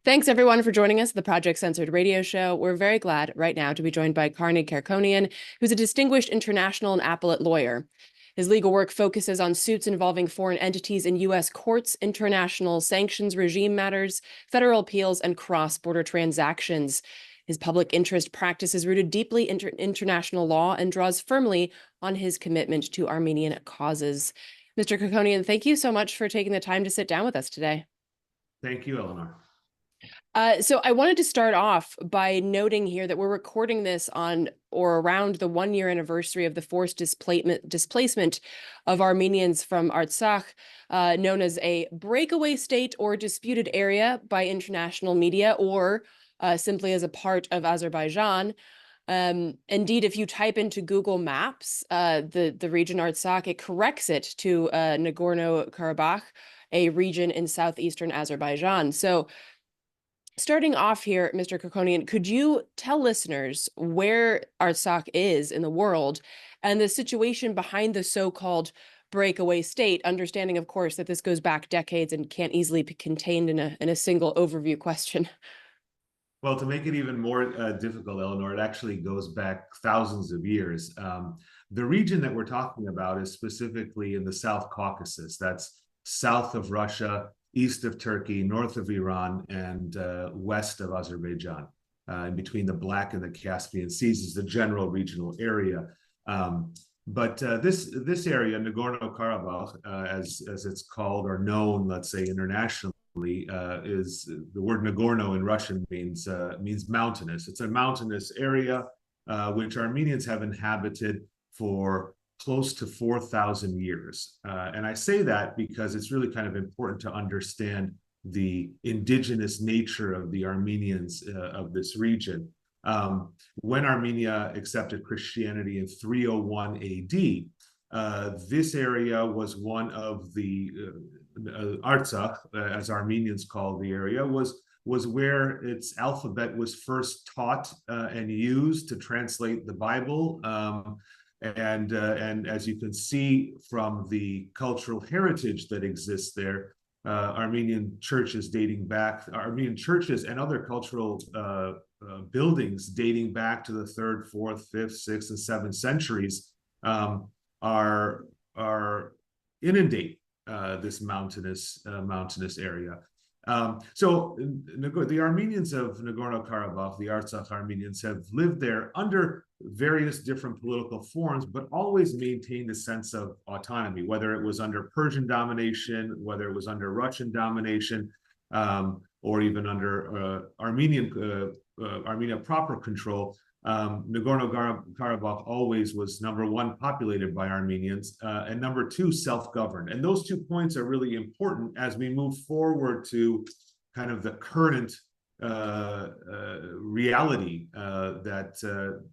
Thanks, everyone, for joining us at the Project Censored radio show. We're very glad right now to be joined by Karnig Kerkonian, who's a distinguished international and appellate lawyer. His legal work focuses on suits involving foreign entities in U.S. courts, international sanctions regime matters, federal appeals, and cross-border transactions. His public interest practice is rooted deeply in international law and draws firmly on his commitment to Armenian causes. Mr. Kerkonian, thank you so much for taking the time to sit down with us today. Thank you, Eleanor. So I wanted to start off by noting here that we're recording this on or around the 1-year anniversary of the forced displacement of Armenians from Artsakh, known as a breakaway state or disputed area by international media, or simply as a part of Azerbaijan. Indeed, if you type into Google Maps the region Artsakh, it corrects it to Nagorno-Karabakh, a region in southeastern Azerbaijan. So starting off here, Mr. Kerkonian, could you tell listeners where Artsakh is in the world and the situation behind the so-called breakaway state, understanding, of course, that this goes back decades and can't easily be contained in a single overview question? Well, to make it even more difficult, Eleanor, it actually goes back thousands of years. The region that we're talking about is specifically in the South Caucasus. That's south of Russia, east of Turkey, north of Iran, and west of Azerbaijan. In between the Black and the Caspian Seas is the general regional area. But this area, Nagorno-Karabakh, as it's called or known, let's say internationally, is the word Nagorno in Russian means mountainous. It's a mountainous area which Armenians have inhabited for close to 4,000 years. And I say that because it's really kind of important to understand the indigenous nature of the Armenians of this region. When Armenia accepted Christianity in 301 AD, this area was one of the Artsakh, as Armenians call the area, was where its alphabet was first taught and used to translate the Bible. And as you can see from the cultural heritage that exists there, Armenian churches and other cultural buildings dating back to the 3rd, 4th, 5th, 6th, and 7th centuries are inundate this mountainous area. So the Armenians of Nagorno-Karabakh, the Artsakh Armenians, have lived there under various different political forms, but always maintained a sense of autonomy, whether it was under Persian domination, whether it was under Russian domination, or even under Armenia proper control. Nagorno-Karabakh always was, number one, populated by Armenians, and number two, self-governed. And those 2 points are really important as we move forward to kind of the current reality that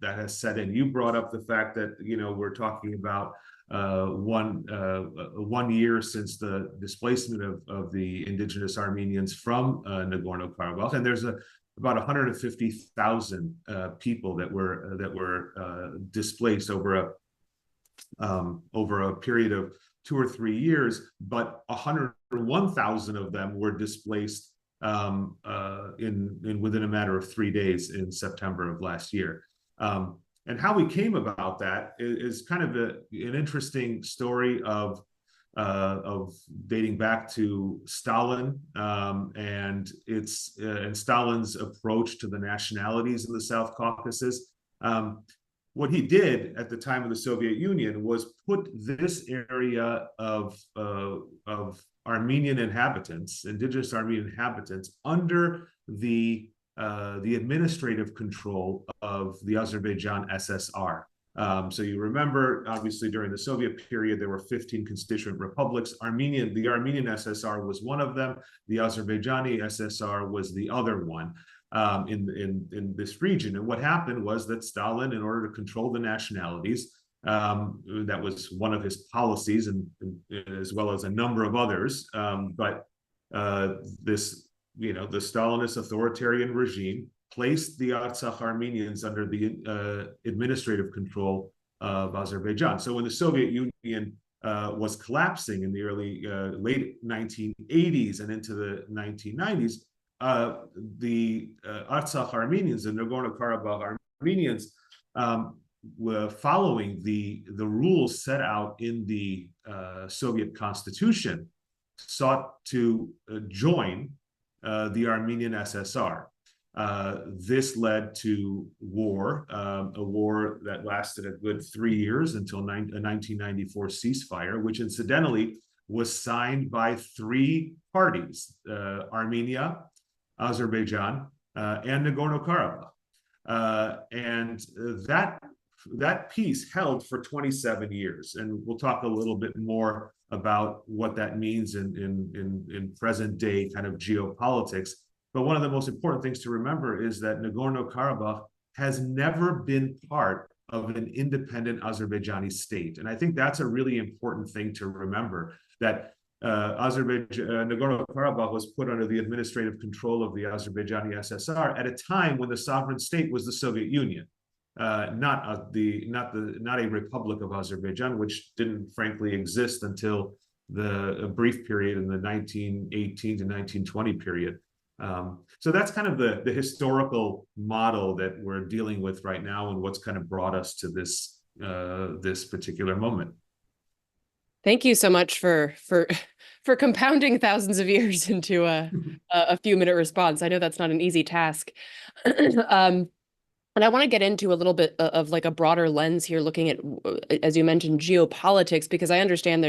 has set in. You brought up the fact that, we're talking about 1 year since the displacement of the indigenous Armenians from Nagorno-Karabakh, and there's about 150,000 people that were displaced over a period of 2 or 3 years, but 101,000 of them were displaced within a matter of 3 days in September of last year. And how we came about that is kind of an interesting story of dating back to Stalin and Stalin's approach to the nationalities in the South Caucasus. What he did at the time of the Soviet Union was put this area of Armenian inhabitants, indigenous Armenian inhabitants, under the administrative control of the Azerbaijan SSR. So you remember, obviously, during the Soviet period, there were 15 constituent republics. The Armenian SSR was one of them. The Azerbaijani SSR was the other one in this region. And what happened was that Stalin, in order to control the nationalities, that was one of his policies, and as well as a number of others. But the Stalinist authoritarian regime placed the Artsakh Armenians under the administrative control of Azerbaijan. So when the Soviet Union was collapsing in the late 1980s and into the 1990s, Artsakh Armenians, the Nagorno-Karabakh Armenians, were following the rules set out in the Soviet constitution, sought to join the Armenian SSR. This led to war, a war that lasted a good 3 years until a 1994 ceasefire, which incidentally was signed by 3 parties, Armenia, Azerbaijan, and Nagorno-Karabakh. And that peace held for 27 years. And we'll talk a little bit more about what that means in present day kind of geopolitics. But one of the most important things to remember is that Nagorno-Karabakh has never been part of an independent Azerbaijani state. And I think that's a really important thing to remember, that Nagorno-Karabakh was put under the administrative control of the Azerbaijani SSR at a time when the sovereign state was the Soviet Union, not a Republic of Azerbaijan, which didn't frankly exist until a brief period in the 1918 to 1920 period. So that's kind of the historical model that we're dealing with right now, and what's kind of brought us to this particular moment. Thank you so much for compounding thousands of years into a few-minute response. I know that's not an easy task. And I want to get into a little bit of like a broader lens here, looking at, as you mentioned, geopolitics, because I understand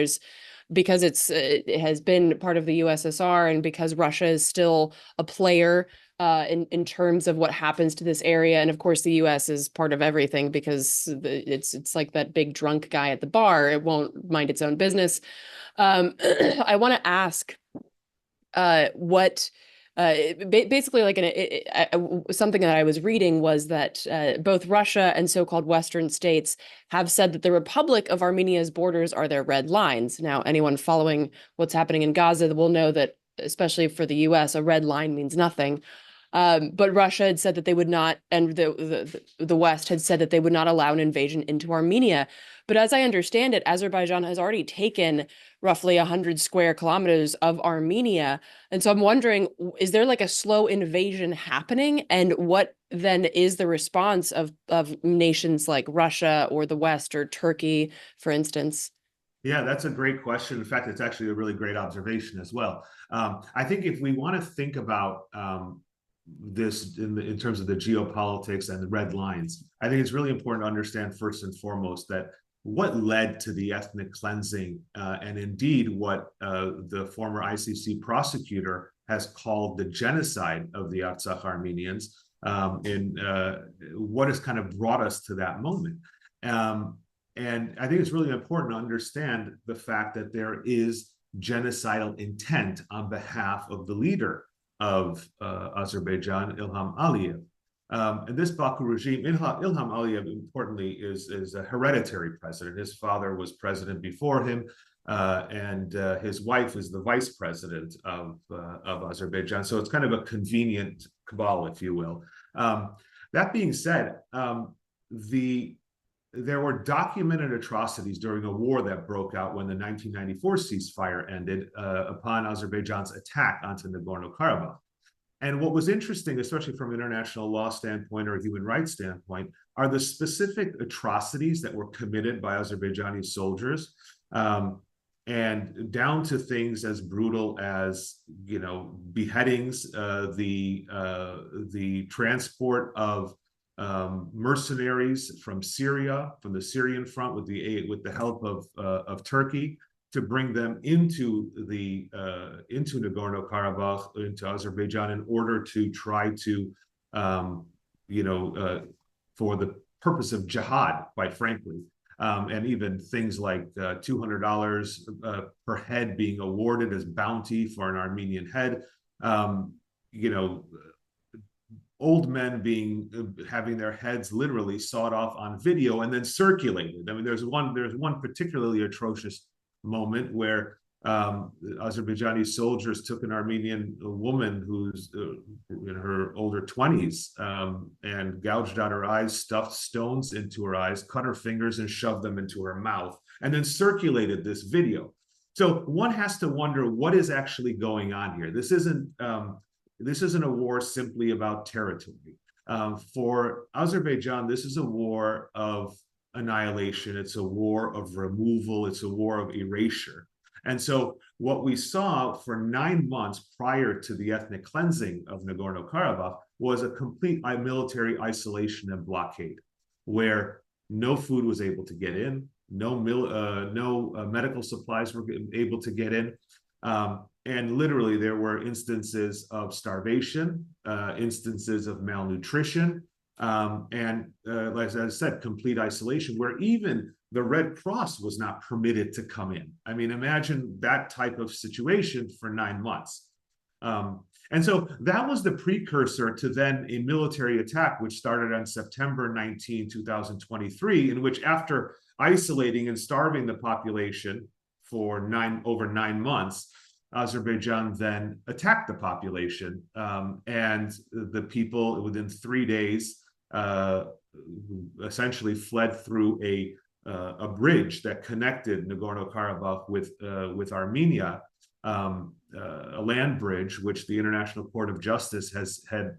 because it has been part of the USSR, and because Russia is still a player in terms of what happens to this area. And of course, the US is part of everything, because it's like that big drunk guy at the bar. It won't mind its own business. I want to ask basically, like something that I was reading was that both Russia and so-called Western states have said that the Republic of Armenia's borders are their red lines. Now, anyone following what's happening in Gaza will know that, especially for the US, a red line means nothing. But Russia had said that they would not, and the West had said that they would not allow an invasion into Armenia. But as I understand it, Azerbaijan has already taken roughly 100 square kilometers of Armenia. And so I'm wondering, is there like a slow invasion happening? And what then is the response of nations like Russia or the West or Turkey, for instance? Yeah, that's a great question. In fact, it's actually a really great observation as well. I think if we want to think about this in terms of the geopolitics and the red lines, I think it's really important to understand first and foremost that what led to the ethnic cleansing, and indeed what the former ICC prosecutor has called the genocide of the Artsakh Armenians, and what has kind of brought us to that moment. And I think it's really important to understand the fact that there is genocidal intent on behalf of the leader of Azerbaijan, Ilham Aliyev. And this Baku regime, Ilham Aliyev, importantly, is a hereditary president. His father was president before him, and his wife is the vice president of Azerbaijan. So it's kind of a convenient cabal, if you will. That being said, there were documented atrocities during a war that broke out when the 1994 ceasefire ended upon Azerbaijan's attack onto Nagorno-Karabakh. And what was interesting, especially from an international law standpoint or a human rights standpoint, are the specific atrocities that were committed by Azerbaijani soldiers, and down to things as brutal as, beheadings, the transport of mercenaries from Syria, from the Syrian front, with the help of Turkey, to bring them into Nagorno-Karabakh, into Azerbaijan, in order to try to, for the purpose of jihad, quite frankly, and even things like $200 per head being awarded as bounty for an Armenian head. Old men having their heads literally sawed off on video and then circulated. I mean, there's one particularly atrocious moment where Azerbaijani soldiers took an Armenian woman who's in her older 20s and gouged out her eyes, stuffed stones into her eyes, cut her fingers and shoved them into her mouth, and then circulated this video. So one has to wonder what is actually going on here. This isn't this isn't a war simply about territory. For Azerbaijan, this is a war of annihilation. It's a war of removal. It's a war of erasure. And so what we saw for 9 months prior to the ethnic cleansing of Nagorno-Karabakh was a complete military isolation and blockade, where no food was able to get in, no medical supplies were able to get in. And literally there were instances of starvation, instances of malnutrition, and like I said, complete isolation, where even the Red Cross was not permitted to come in. I mean, imagine that type of situation for 9 months. And so that was the precursor to then a military attack, which started on September 19, 2023, in which, after isolating and starving the population for over 9 months, Azerbaijan then attacked the population, and the people within 3 days essentially fled through a bridge that connected Nagorno-Karabakh with Armenia, a land bridge which the International Court of Justice had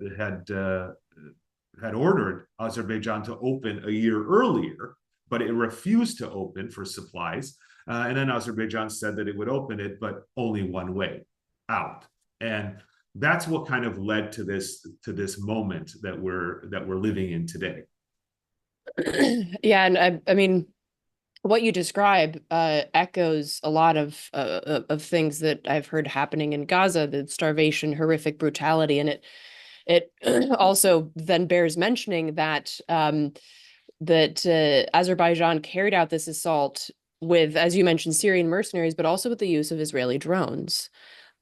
ordered Azerbaijan to open a year earlier, but it refused to open for supplies. And then Azerbaijan said that it would open it, but only one way out. And that's what kind of led to this moment that we're living in today. Yeah, and I mean, what you describe echoes a lot of things that I've heard happening in Gaza: the starvation, horrific brutality, and it also then bears mentioning that Azerbaijan carried out this assault with, as you mentioned, Syrian mercenaries, but also with the use of Israeli drones.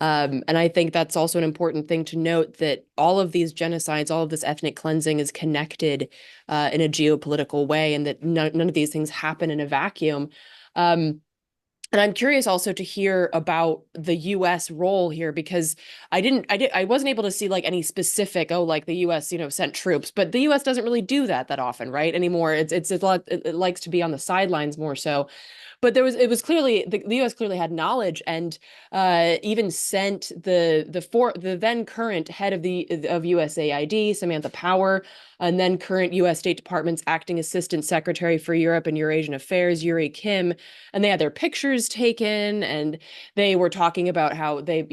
And I think that's also an important thing to note, that all of these genocides, all of this ethnic cleansing is connected in a geopolitical way, and that none of these things happen in a vacuum. And I'm curious also to hear about the U.S. role here, because I wasn't able to see like any specific, like the U.S. Sent troops, but the U.S. doesn't really do that often, right? Anymore. It's a lot. It likes to be on the sidelines more so. But it was clearly the U.S. clearly had knowledge, and even sent the then current head of USAID, Samantha Power, and then current U.S. State Department's acting assistant secretary for Europe and Eurasian Affairs, Yuri Kim, and they had their pictures taken, and they were talking about how they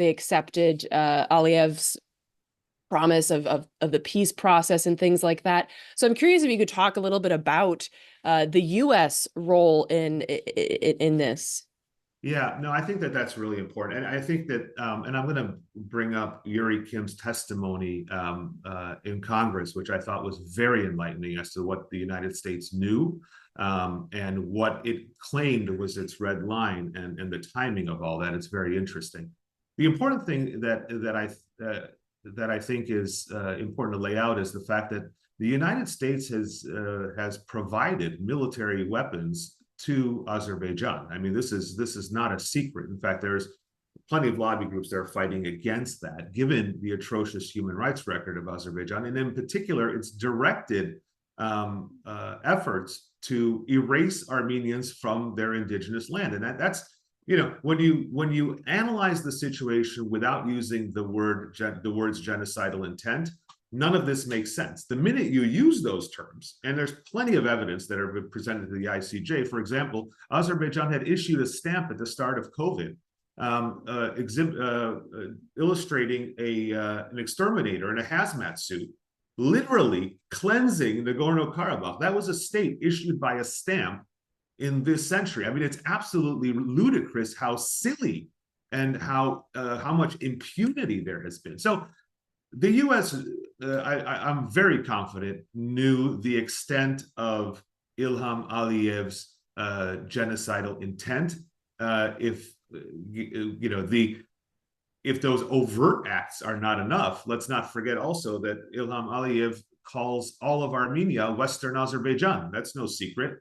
accepted Aliyev's promise of the peace process and things like that. So I'm curious if you could talk a little bit about the U.S. role in this. Yeah, no, I think that that's really important. And I think that, and I'm going to bring up Yuri Kim's testimony in Congress, which I thought was very enlightening as to what the United States knew and what it claimed was its red line, and the timing of all that. It's very interesting. The important thing that I think is important to lay out is the fact that the United States has provided military weapons to Azerbaijan. I mean, this is not a secret. In fact, there's plenty of lobby groups that are fighting against that, given the atrocious human rights record of Azerbaijan, and in particular, its directed efforts to erase Armenians from their indigenous land. And that's when you analyze the situation without using the words genocidal intent, none of this makes sense. The minute you use those terms, and there's plenty of evidence that have been presented to the ICJ. For example, Azerbaijan had issued a stamp at the start of COVID illustrating an exterminator in a hazmat suit, literally cleansing Nagorno-Karabakh. That was a state issued by a stamp in this century. I mean, it's absolutely ludicrous how silly and how much impunity there has been. So the U.S., I'm very confident, knew the extent of Ilham Aliyev's genocidal intent. If those overt acts are not enough, let's not forget also that Ilham Aliyev calls all of Armenia Western Azerbaijan. That's no secret.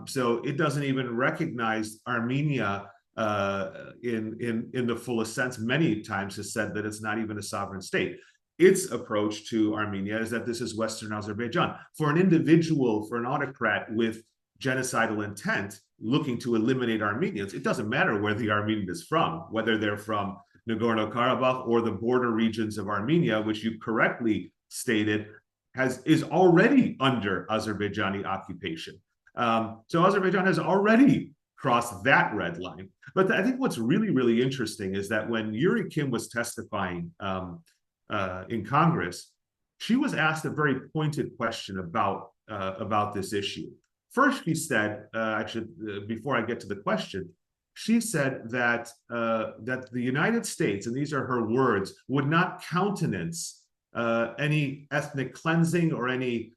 So it doesn't even recognize Armenia in the fullest sense. Many times has said that it's not even a sovereign state. Its approach to Armenia is that this is Western Azerbaijan. For an individual, for an autocrat with genocidal intent looking to eliminate Armenians, it doesn't matter where the Armenian is from, whether they're from Nagorno-Karabakh or the border regions of Armenia, which you correctly stated is already under Azerbaijani occupation. So Azerbaijan has already crossed that red line. But I think what's really, really interesting is that when Yuri Kim was testifying in Congress, she was asked a very pointed question about this issue. First, she said, before I get to the question, she said that that the United States, and these are her words, would not countenance any ethnic cleansing or any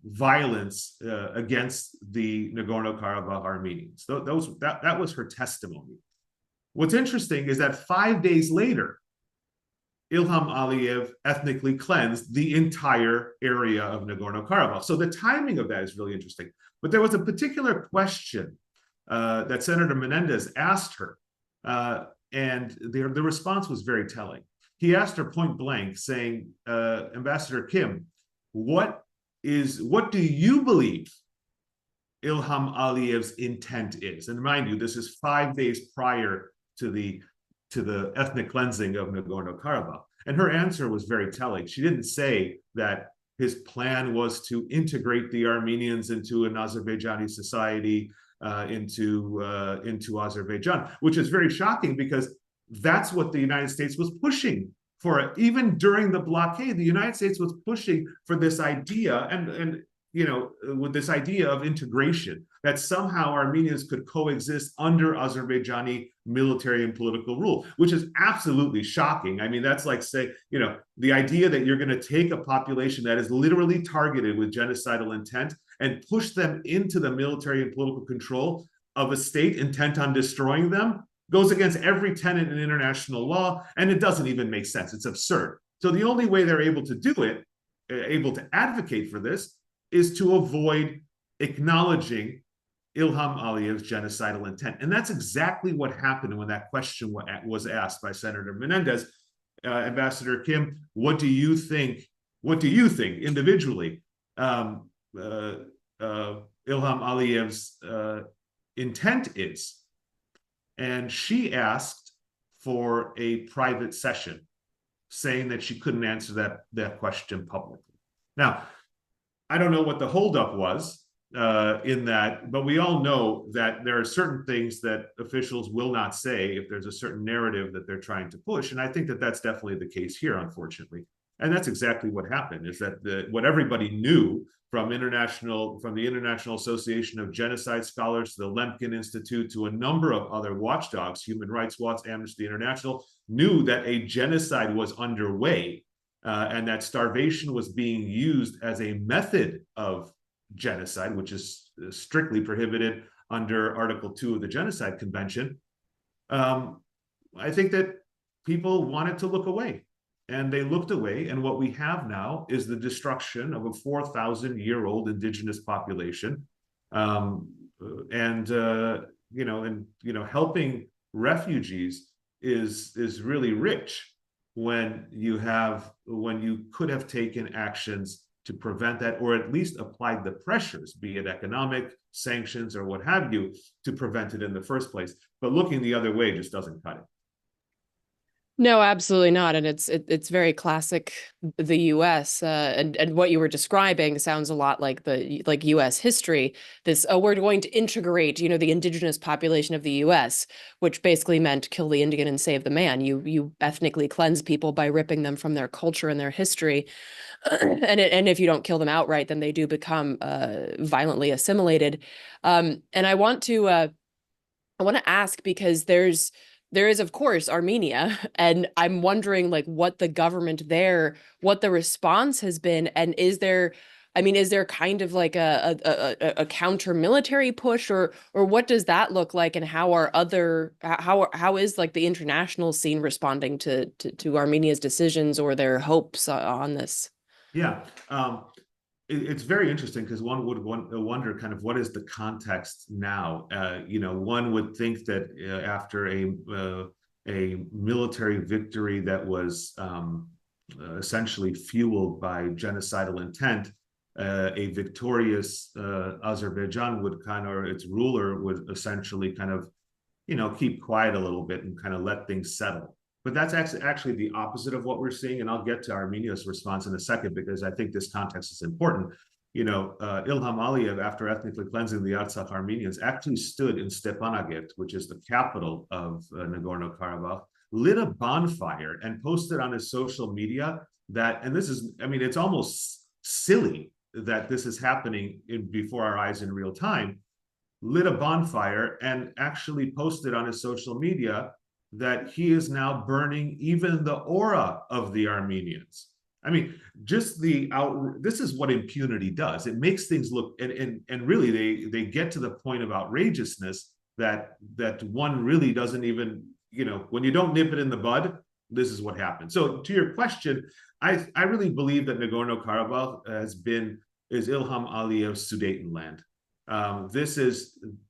violence against the Nagorno-Karabakh Armenians. That was her testimony. What's interesting is that 5 days later, Ilham Aliyev ethnically cleansed the entire area of Nagorno-Karabakh. So the timing of that is really interesting. But there was a particular question that Senator Menendez asked her, and the response was very telling. He asked her point blank, saying, Ambassador Kim, what do you believe Ilham Aliyev's intent is? And mind you, this is 5 days prior to the ethnic cleansing of Nagorno-Karabakh. And her answer was very telling. She didn't say that his plan was to integrate the Armenians into an Azerbaijani society, into Azerbaijan, which is very shocking because that's what the United States was pushing for. Even during the blockade, the United States was pushing for this idea, and with this idea of integration, that somehow Armenians could coexist under Azerbaijani military and political rule, which is absolutely shocking. I mean, that's like say, the idea that you're going to take a population that is literally targeted with genocidal intent and push them into the military and political control of a state intent on destroying them goes against every tenet in international law, and it doesn't even make sense. It's absurd. So the only way they're able to do it, able to advocate for this, is to avoid acknowledging Ilham Aliyev's genocidal intent. And that's exactly what happened when that question was asked by Senator Menendez. Ambassador Kim, what do you think individually Ilham Aliyev's intent is? And she asked for a private session, saying that she couldn't answer that question publicly. Now, I don't know what the holdup was in that, but we all know that there are certain things that officials will not say if there's a certain narrative that they're trying to push. And I think that that's definitely the case here, unfortunately. And that's exactly what happened, is that what everybody knew from the International Association of Genocide Scholars to the Lemkin Institute to a number of other watchdogs, Human Rights Watch, Amnesty International, knew that a genocide was underway and that starvation was being used as a method of genocide, which is strictly prohibited under Article 2 of the Genocide Convention. I think that people wanted to look away. And they looked away, and what we have now is the destruction of a 4,000-year-old indigenous population, helping refugees is really rich when you could have taken actions to prevent that, or at least applied the pressures, be it economic sanctions or what have you, to prevent it in the first place. But looking the other way just doesn't cut it. No, absolutely not. And it's very classic the US, and what you were describing sounds a lot like US history. This, we're going to integrate, the indigenous population of the US, which basically meant kill the Indian and save the man. You ethnically cleanse people by ripping them from their culture and their history. And if you don't kill them outright, then they do become violently assimilated. And I want to ask, because there is, of course, Armenia, and I'm wondering, what the government there, what the response has been, and is there kind of like a counter military push, or what does that look like, and how is the international scene responding to Armenia's decisions or their hopes on this? Yeah. It's very interesting because one would wonder kind of what is the context now. One would think that after a military victory that was essentially fueled by genocidal intent, a victorious Azerbaijan its ruler would essentially kind of keep quiet a little bit and kind of let things settle. But that's actually the opposite of what we're seeing. And I'll get to Armenia's response in a second, because I think this context is important. Ilham Aliyev, after ethnically cleansing the Artsakh Armenians, actually stood in Stepanakert, which is the capital of Nagorno-Karabakh, lit a bonfire and posted on his social media that, and this is, it's almost silly that this is happening before our eyes in real time, lit a bonfire and actually posted on his social media that he is now burning even the aura of the Armenians. Just this is what impunity does. It makes things look, and really they get to the point of outrageousness that one really doesn't even, when you don't nip it in the bud, this is what happens. So to your question, I really believe that Nagorno-Karabakh is Ilham Aliyev's Sudetenland.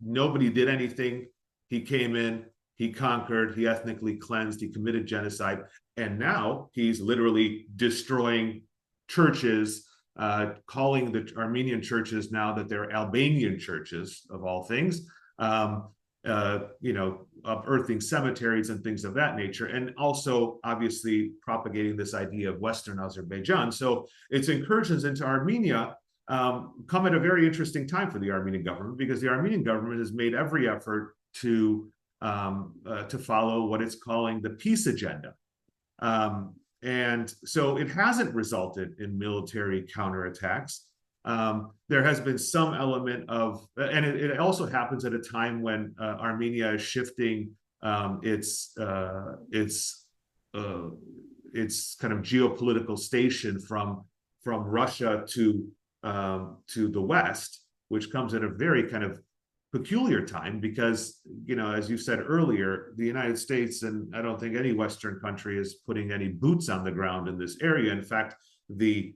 Nobody did anything. He came in, he conquered, he ethnically cleansed, he committed genocide, and now he's literally destroying churches, calling the Armenian churches now that they're Albanian churches, of all things, unearthing cemeteries and things of that nature, and also obviously propagating this idea of Western Azerbaijan. So its incursions into Armenia come at a very interesting time for the Armenian government, because the Armenian government has made every effort to follow what it's calling the peace agenda. And so it hasn't resulted in military counterattacks. There has been some element of, and it also happens at a time when Armenia is shifting its kind of geopolitical station from Russia to the West, which comes at a very kind of peculiar time, because, as you said earlier, the United States, and I don't think any Western country, is putting any boots on the ground in this area. In fact, the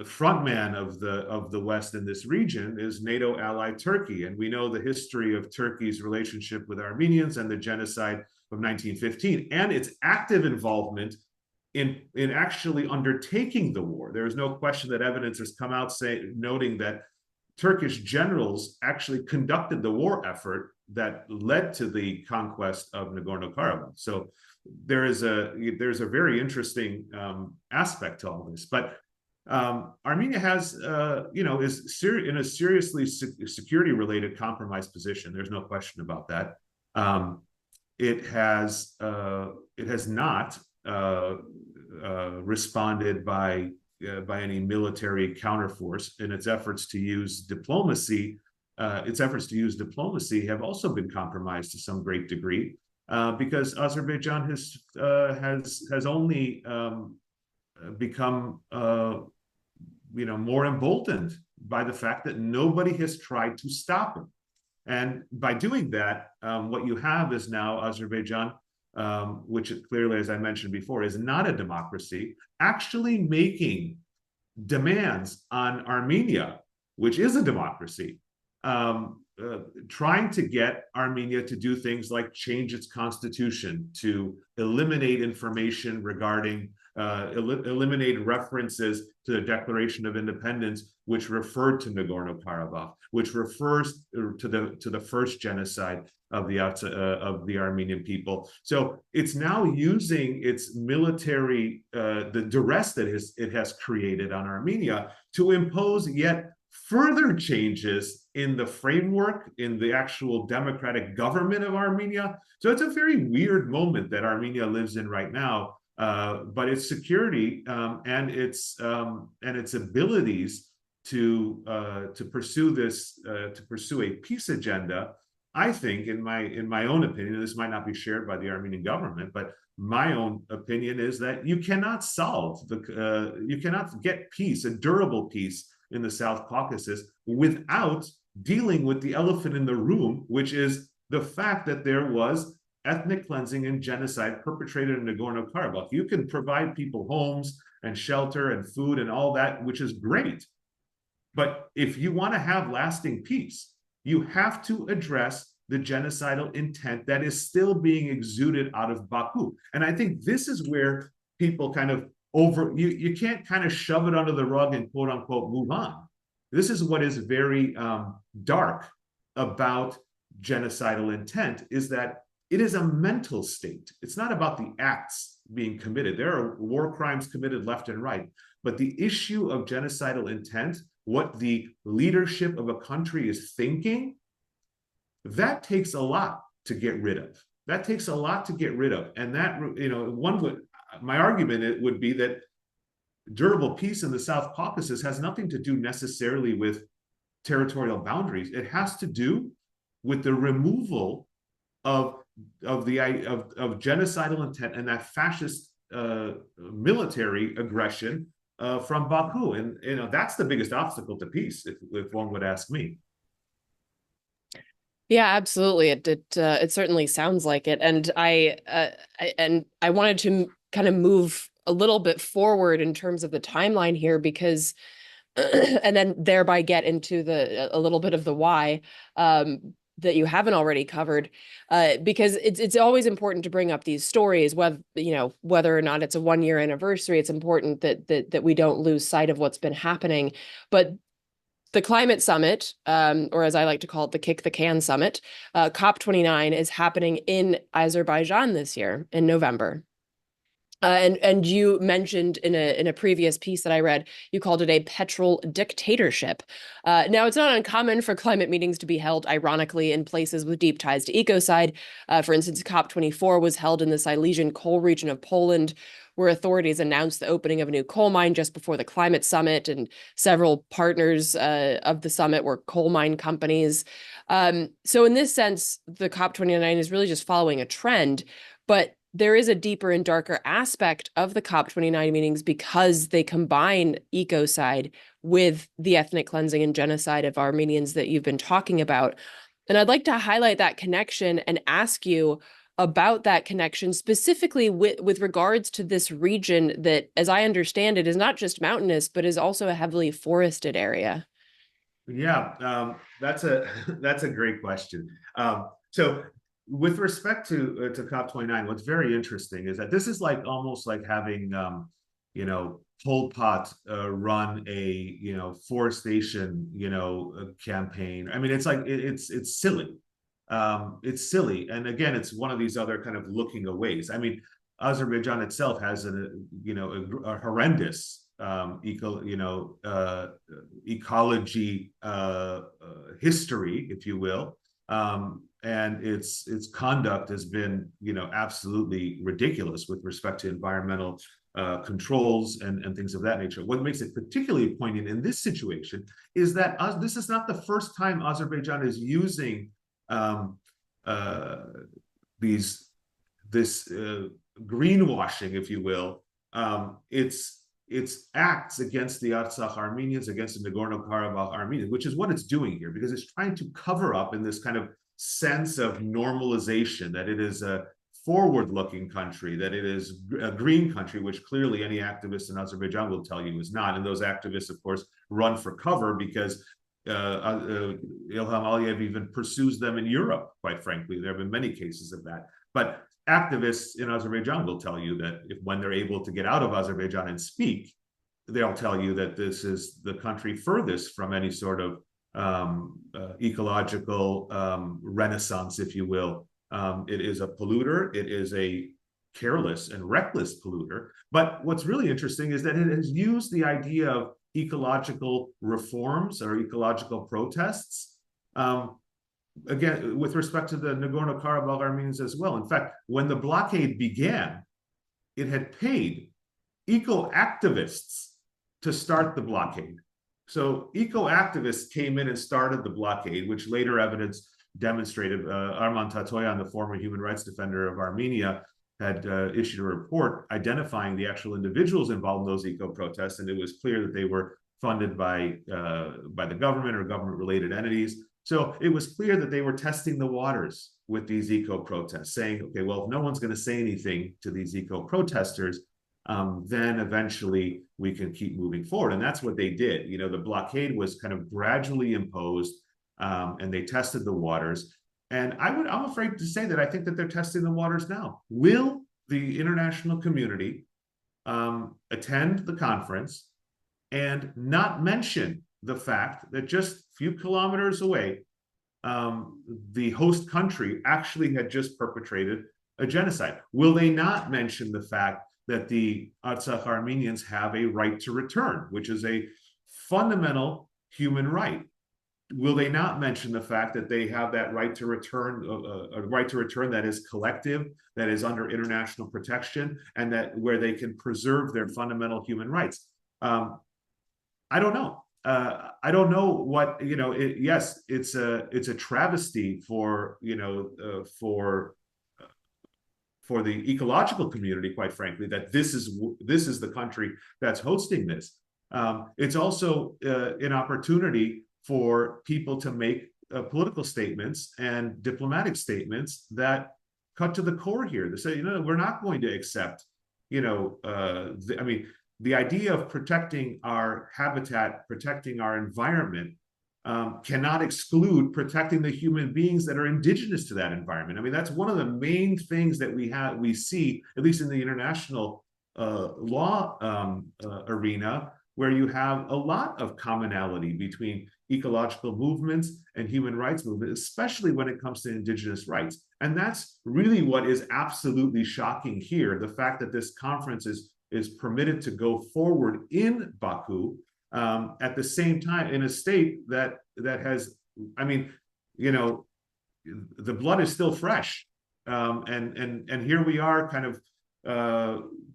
front man of the West in this region is NATO ally Turkey, and we know the history of Turkey's relationship with Armenians and the genocide of 1915 and its active involvement in actually undertaking the war. There is no question that evidence has come out noting that Turkish generals actually conducted the war effort that led to the conquest of Nagorno-Karabakh. So there's a very interesting aspect to all this. But Armenia has, is in a seriously security-related compromised position. There's no question about that. It has not responded by any military counterforce in its efforts to use diplomacy. Its efforts to use diplomacy have also been compromised to some great degree, because Azerbaijan has only become more emboldened by the fact that nobody has tried to stop him. And by doing that, what you have is now Azerbaijan, which clearly, as I mentioned before, is not a democracy, actually making demands on Armenia, which is a democracy, trying to get Armenia to do things like change its constitution, to eliminate information regarding, eliminate references to the Declaration of Independence, which referred to Nagorno-Karabakh, which refers to the first genocide of the Armenian people. So it's now using its military, the duress that it has created on Armenia, to impose yet further changes in the framework, in the actual democratic government of Armenia. So it's a very weird moment that Armenia lives in right now. But its security and its abilities to pursue a peace agenda, I think, in my own opinion, this might not be shared by the Armenian government, but my own opinion is that you cannot you cannot get peace, a durable peace, in the South Caucasus without dealing with the elephant in the room, which is the fact that there was ethnic cleansing and genocide perpetrated in Nagorno-Karabakh. You can provide people homes and shelter and food and all that, which is great. But if you want to have lasting peace, you have to address the genocidal intent that is still being exuded out of Baku. And I think this is where people kind of you can't kind of shove it under the rug and quote unquote move on. This is what is very dark about genocidal intent is that it is a mental state. It's not about the acts being committed. There are war crimes committed left and right, but the issue of genocidal intent, what the leadership of a country is thinking, that takes a lot to get rid of. That takes a lot to get rid of. And that, my argument would be that durable peace in the South Caucasus has nothing to do necessarily with territorial boundaries. It has to do with the removal of genocidal intent and that fascist military aggression from Baku. And that's the biggest obstacle to peace, if one would ask me. Yeah, absolutely. It certainly sounds like it. And I wanted to kind of move a little bit forward in terms of the timeline here, because and then thereby get into a little bit of the why that you haven't already covered, because it's always important to bring up these stories, whether or not it's a 1-year anniversary. It's important that we don't lose sight of what's been happening. But the climate summit, or as I like to call it, the Kick the Can summit, COP29, is happening in Azerbaijan this year in November. And you mentioned in a previous piece that I read, you called it a petrol-dictatorship. Now, it's not uncommon for climate meetings to be held, ironically, in places with deep ties to ecocide. For instance, COP24 was held in the Silesian coal region of Poland, where authorities announced the opening of a new coal mine just before the climate summit, and several partners of the summit were coal mine companies. So in this sense, the COP29 is really just following a trend, but there is a deeper and darker aspect of the COP29 meetings because they combine ecocide with the ethnic cleansing and genocide of Armenians that you've been talking about. And I'd like to highlight that connection and ask you about that connection, specifically with regards to this region that, as I understand it, is not just mountainous, but is also a heavily forested area. Yeah, that's a great question. So with respect to COP29, what's very interesting is that this is almost like having Pol Pot run a forestation campaign. I mean, it's it's silly. It's silly, and again, it's one of these other kind of looking aways. I mean, Azerbaijan itself has a horrendous ecology history, if you will. And its conduct has been, absolutely ridiculous with respect to environmental controls and things of that nature. What makes it particularly poignant in this situation is that this is not the first time Azerbaijan is using this greenwashing, if you will. It's acts against the Artsakh Armenians, against the Nagorno-Karabakh Armenians, which is what it's doing here, because it's trying to cover up in this kind of sense of normalization, that it is a forward-looking country, that it is a green country, which clearly any activist in Azerbaijan will tell you is not. And those activists, of course, run for cover because Ilham Aliyev even pursues them in Europe, quite frankly. There have been many cases of that. But activists in Azerbaijan will tell you that when they're able to get out of Azerbaijan and speak, they'll tell you that this is the country furthest from any sort of ecological renaissance, if you will. It is a polluter. It is a careless and reckless polluter. But what's really interesting is that it has used the idea of ecological reforms or ecological protests, again, with respect to the Nagorno-Karabakh Armenians as well. In fact, when the blockade began, it had paid eco-activists to start the blockade. So eco-activists came in and started the blockade, which later evidence demonstrated. Arman Tatoyan, the former human rights defender of Armenia, had issued a report identifying the actual individuals involved in those eco-protests, and it was clear that they were funded by the government or government-related entities. So it was clear that they were testing the waters with these eco-protests, saying, okay, well, if no one's going to say anything to these eco-protesters, then eventually we can keep moving forward. And that's what they did. The blockade was kind of gradually imposed, and they tested the waters. And I'm afraid to say that I think that they're testing the waters now. Will the international community attend the conference and not mention the fact that just a few kilometers away, the host country actually had just perpetrated a genocide? Will they not mention the fact that the Artsakh Armenians have a right to return, which is a fundamental human right? Will they not mention the fact that they have that right to return, a right to return that is collective, that is under international protection, and that where they can preserve their fundamental human rights? I don't know. I don't know what, you know. Yes, it's a travesty for, you know, for the ecological community, quite frankly, that this is the country that's hosting this. It's also an opportunity for people to make political statements and diplomatic statements that cut to the core here. They say, you know, we're not going to accept, you know, I mean, the idea of protecting our habitat, protecting our environment, cannot exclude protecting the human beings that are indigenous to that environment. I mean, that's one of the main things that we see, at least in the international law arena, where you have a lot of commonality between ecological movements and human rights movements, especially when it comes to indigenous rights. And that's really what is absolutely shocking here. The fact that this conference is permitted to go forward in Baku, at the same time in a state that has, I mean, you know, the blood is still fresh. And here we are kind of,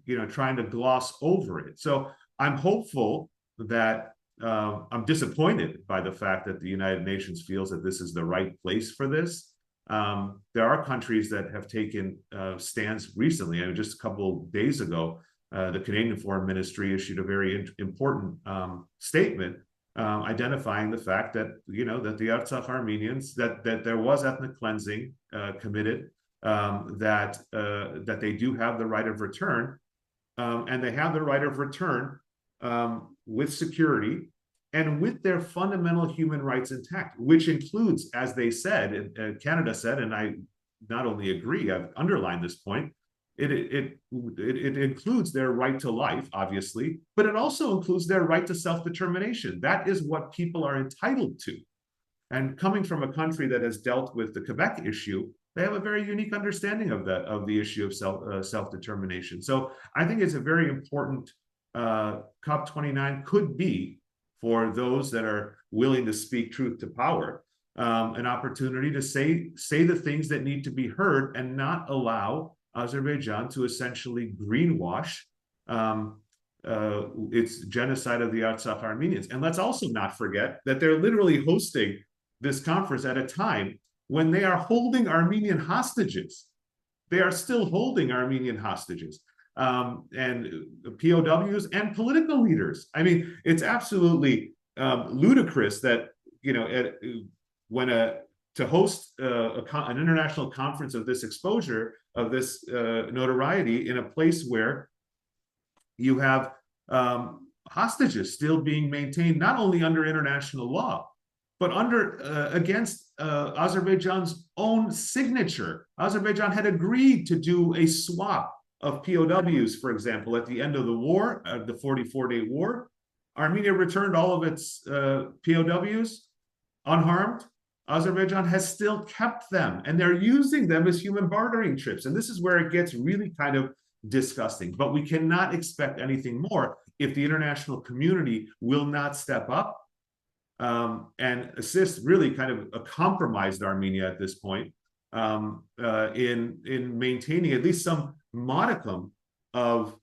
you know, trying to gloss over it. So I'm hopeful that, I'm disappointed by the fact that the United Nations feels that this is the right place for this. There are countries that have taken stands recently. I mean, just a couple of days ago, the Canadian Foreign Ministry issued a very important statement identifying the fact that, you know, that the Artsakh Armenians, that there was ethnic cleansing committed, that they do have the right of return, and they have the right of return with security and with their fundamental human rights intact, which includes, as they said, Canada said, and I not only agree, I've underlined this point, it includes their right to life, obviously, but it also includes their right to self-determination. That is what people are entitled to. And coming from a country that has dealt with the Quebec issue, they have a very unique understanding of the issue of self-determination. So I think it's a very important COP29 could be, for those that are willing to speak truth to power, an opportunity to say the things that need to be heard and not allow Azerbaijan to essentially greenwash its genocide of the Artsakh Armenians. And let's also not forget that they're literally hosting this conference at a time when they are holding Armenian hostages. They are still holding Armenian hostages, and POWs and political leaders. I mean, it's absolutely ludicrous that, you know, to host an international conference of this exposure, of this notoriety, in a place where you have hostages still being maintained, not only under international law, but under against Azerbaijan's own signature. Azerbaijan had agreed to do a swap of POWs, for example, at the end of the war, the 44-day war. Armenia returned all of its POWs unharmed. Azerbaijan has still kept them, and they're using them as human bartering chips. And this is where it gets really kind of disgusting. But we cannot expect anything more if the international community will not step up and assist really kind of a compromised Armenia at this point in maintaining at least some modicum of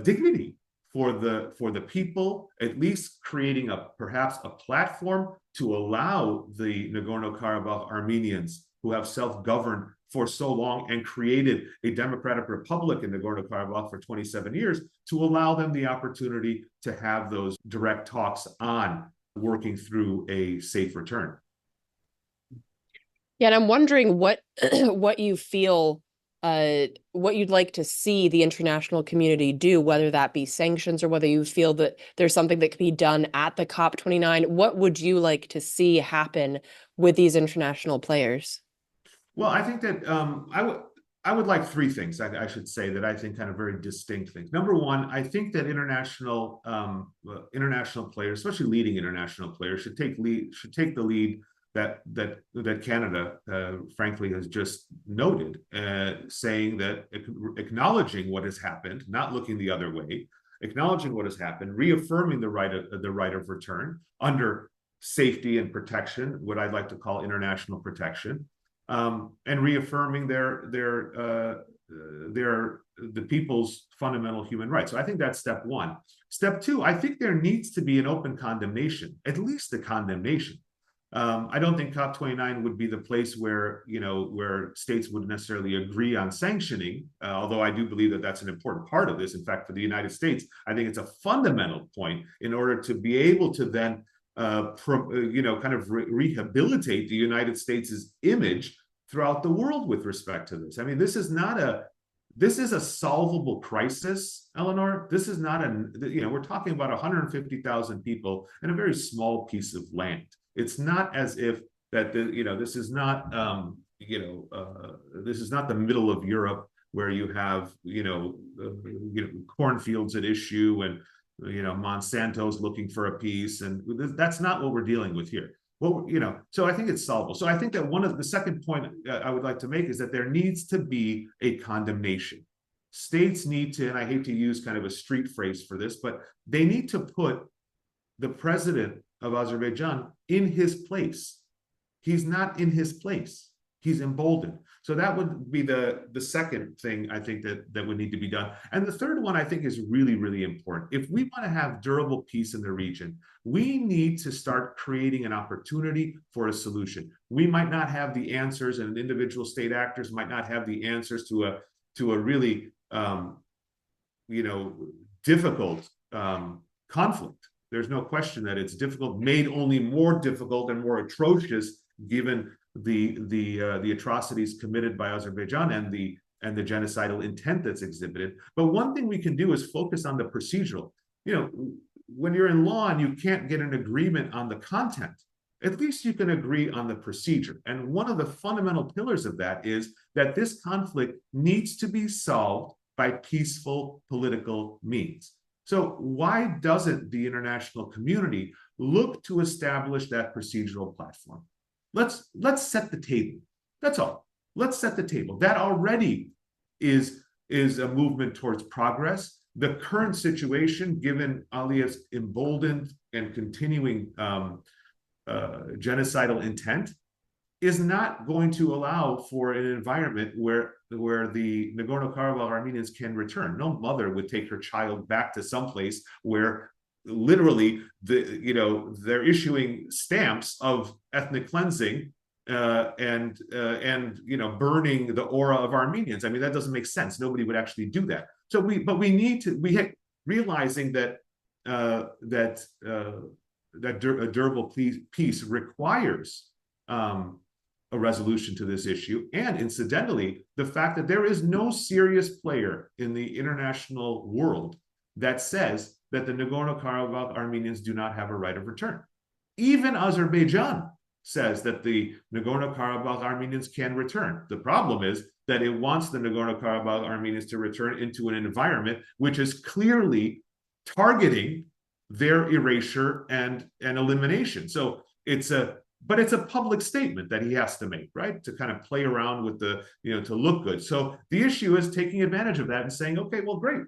dignity for the people, at least creating perhaps a platform to allow the Nagorno-Karabakh Armenians, who have self-governed for so long and created a democratic republic in Nagorno-Karabakh for 27 years, to allow them the opportunity to have those direct talks on working through a safe return. Yeah, and I'm wondering what what you feel, what you'd like to see the international community do, whether that be sanctions or whether you feel that there's something that could be done at the COP29. What would you like to see happen with these international players? Well, I think that I would like three things, I should say, that I think kind of very distinct things. Number one, I think that international players, especially leading international players, should take the lead that Canada, frankly, has just noted, saying that acknowledging what has happened, not looking the other way, acknowledging what has happened, reaffirming the right of return under safety and protection, what I'd like to call international protection, and reaffirming the people's fundamental human rights. So I think that's step one. Step two, I think there needs to be an open condemnation, at least the condemnation. I don't think COP29 would be the place where, where states would necessarily agree on sanctioning, although I do believe that that's an important part of this. In fact, for the United States, I think it's a fundamental point in order to be able to then, kind of rehabilitate the United States' image throughout the world with respect to this. I mean, this is a solvable crisis, Eleanor. This is not we're talking about 150,000 people in a very small piece of land. It's not as if that this is not this is not the middle of Europe where you have cornfields at issue and Monsanto's looking for a piece, and that's not what we're dealing with here. Well, so I think it's solvable. So I think that one of the second point I would like to make is that there needs to be a condemnation. States need to, and I hate to use kind of a street phrase for this, but they need to put the president of Azerbaijan in his place. He's not in his place. He's emboldened. So that would be the second thing I think that would need to be done. And the third one I think is really, really important. If we want to have durable peace in the region, we need to start creating an opportunity for a solution. We might not have the answers, and individual state actors might not have the answers to a really difficult conflict. There's no question that it's difficult, made only more difficult and more atrocious given the atrocities committed by Azerbaijan and the genocidal intent that's exhibited. But one thing we can do is focus on the procedural. When you're in law and you can't get an agreement on the content, at least you can agree on the procedure. And one of the fundamental pillars of that is that this conflict needs to be solved by peaceful political means. So why doesn't the international community look to establish that procedural platform? Let's set the table. That's all. Let's set the table. That already is a movement towards progress. The current situation, given Aliyev's emboldened and continuing genocidal intent, is not going to allow for an environment where the Nagorno-Karabakh Armenians can return. No mother would take her child back to someplace where literally they're issuing stamps of ethnic cleansing and burning the aura of Armenians. I mean, that doesn't make sense. Nobody would actually do that. So realizing that a durable peace requires a resolution to this issue, and incidentally, the fact that there is no serious player in the international world that says that the Nagorno-Karabakh Armenians do not have a right of return. Even Azerbaijan says that the Nagorno-Karabakh Armenians can return. The problem is that it wants the Nagorno-Karabakh Armenians to return into an environment which is clearly targeting their erasure and elimination. So it's a public statement that he has to make, right? To kind of play around with to look good. So the issue is taking advantage of that and saying, okay, well, great.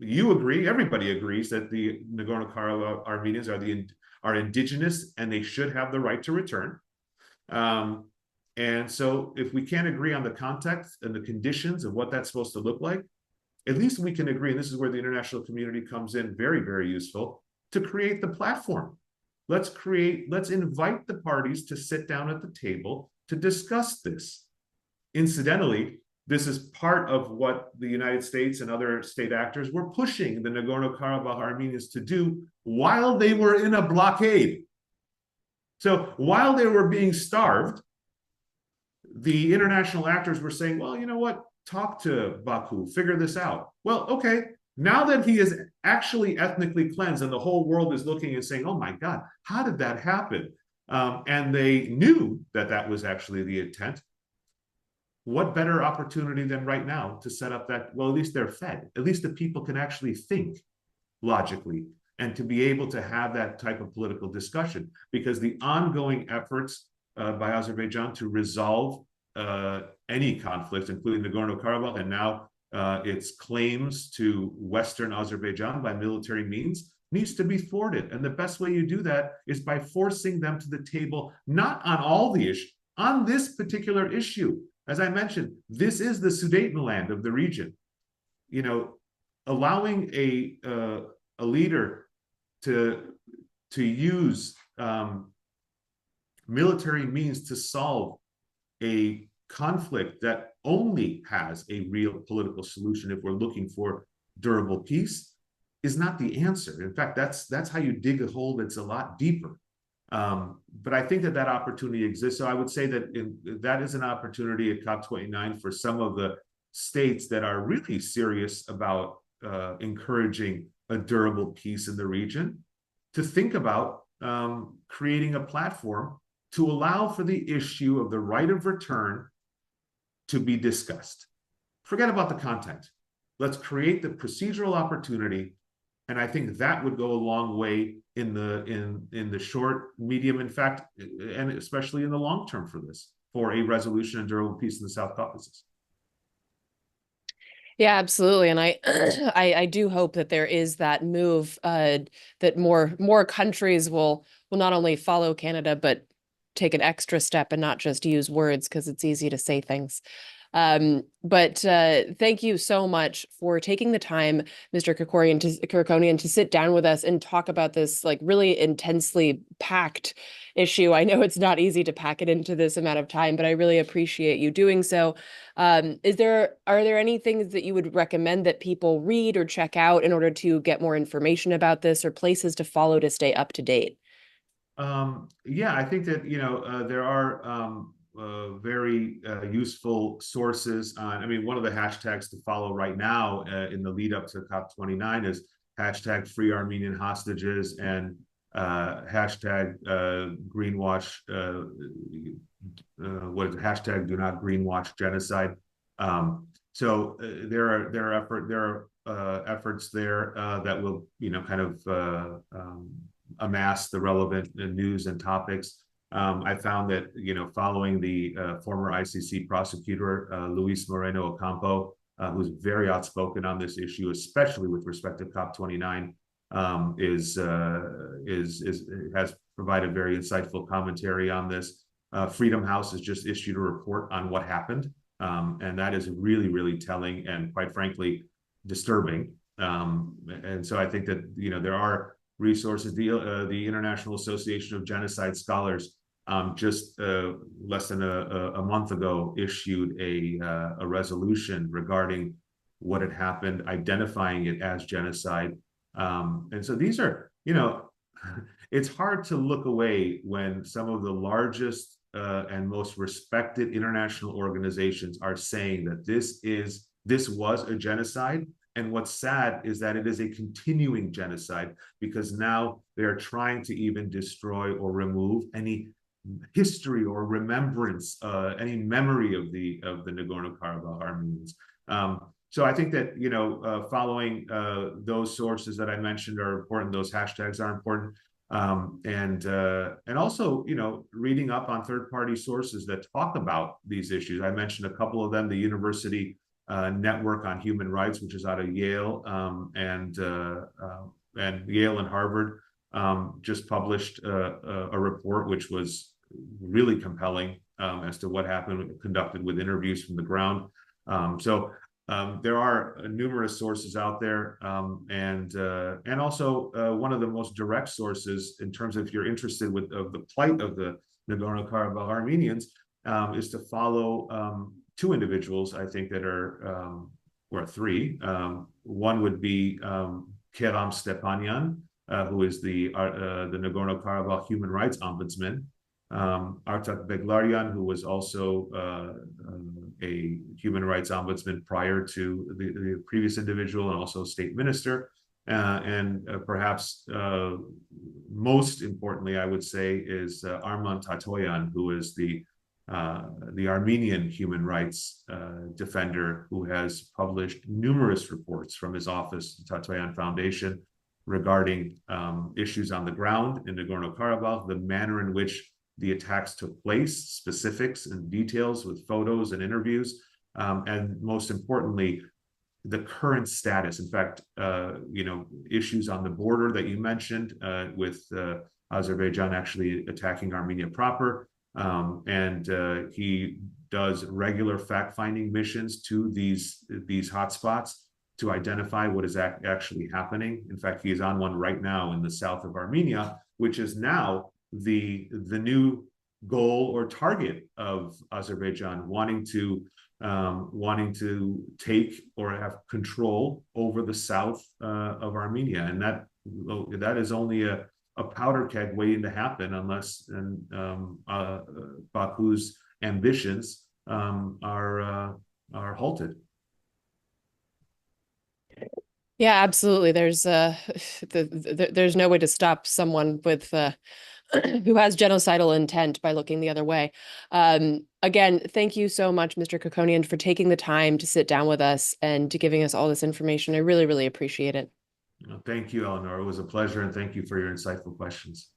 You agree, everybody agrees that the Nagorno-Karabakh Armenians are indigenous and they should have the right to return. And so if we can't agree on the context and the conditions of what that's supposed to look like, at least we can agree, and this is where the international community comes in very, very useful, to create the platform. Let's invite the parties to sit down at the table to discuss this. Incidentally, this is part of what the United States and other state actors were pushing the Nagorno-Karabakh Armenians to do while they were in a blockade. So while they were being starved, the international actors were saying, well, you know what? Talk to Baku, figure this out. Well, okay. Now that he is actually ethnically cleansed and the whole world is looking and saying, oh my God, how did that happen? And they knew that that was actually the intent. What better opportunity than right now to set up that, well, at least they're fed. At least the people can actually think logically. and to be able to have that type of political discussion, because the ongoing efforts by Azerbaijan to resolve any conflict, including Nagorno-Karabakh, and now its claims to Western Azerbaijan by military means, needs to be thwarted. And the best way you do that is by forcing them to the table, not on all the issues, on this particular issue. As I mentioned, this is the Sudetenland of the region. You know, allowing a leader to use military means to solve a conflict that only has a real political solution, if we're looking for durable peace, is not the answer. In fact, that's how you dig a hole that's a lot deeper. But I think that opportunity exists. So I would say that that is an opportunity at COP29 for some of the states that are really serious about encouraging a durable peace in the region to think about creating a platform to allow for the issue of the right of return to be discussed. Forget about the content. Let's create the procedural opportunity, and I think that would go a long way in the short, medium, in fact, and especially in the long term for a resolution and durable peace in the South Caucasus. Yeah, absolutely. And I do hope that there is that move, that more countries will not only follow Canada, but take an extra step and not just use words, because it's easy to say things. But thank you so much for taking the time, Mr. Kerkonian, to sit down with us and talk about this like really intensely packed issue. I know it's not easy to pack it into this amount of time, but I really appreciate you doing so. Are there any things that you would recommend that people read or check out in order to get more information about this, or places to follow to stay up to date? Yeah, I think that, there are very useful sources on, I mean, one of the hashtags to follow right now in the lead up to COP29 is hashtag free Armenian hostages and hashtag greenwash, hashtag do not greenwash genocide. So there are efforts there that will, kind of amass the relevant news and topics. I found that, following the former ICC prosecutor, Luis Moreno Ocampo, who's very outspoken on this issue, especially with respect to COP29, has provided very insightful commentary on this. Freedom House has just issued a report on what happened, and that is really, really telling and, quite frankly, disturbing. And so I think that, there are resources. The International Association of Genocide Scholars just less than a month ago issued a resolution regarding what had happened, identifying it as genocide. And so these are, it's hard to look away when some of the largest and most respected international organizations are saying that this was a genocide. And what's sad is that it is a continuing genocide, because now they're trying to even destroy or remove any history or remembrance, any memory of the Nagorno-Karabakh Armenians. So I think that, following those sources that I mentioned are important. Those hashtags are important. And also, reading up on third-party sources that talk about these issues. I mentioned a couple of them: the University Network on Human Rights, which is out of Yale, and Yale and Harvard just published a report which was really compelling as to what happened, conducted with interviews from the ground. So there are numerous sources out there, and also one of the most direct sources, in terms of if you're interested of the plight of the Nagorno-Karabakh Armenians, is to follow two individuals, I think, that are, or three. One would be Keram Stepanyan, who is the Nagorno-Karabakh Human Rights Ombudsman. Artsakh Armenian, who was also a human rights ombudsman prior to the previous individual, and also state minister. And perhaps most importantly, I would say, is Arman Tatoyan, who is the Armenian human rights defender, who has published numerous reports from his office, the Tatoyan Foundation, regarding issues on the ground in Nagorno-Karabakh, the manner in which the attacks took place, specifics and details with photos and interviews, and most importantly, the current status. In fact, issues on the border that you mentioned with Azerbaijan actually attacking Armenia proper. And he does regular fact-finding missions to these hotspots to identify what is actually happening. In fact, he is on one right now in the south of Armenia, which is now the new goal or target of Azerbaijan, wanting to take or have control over the south of Armenia, and that is only a powder keg waiting to happen unless Baku's ambitions are halted. Yeah, absolutely. There's there's no way to stop someone with who has genocidal intent by looking the other way. Again, thank you so much, Mr. Kerkonian, for taking the time to sit down with us and to giving us all this information. I really, really appreciate it. Thank you, Eleanor. It was a pleasure, and thank you for your insightful questions.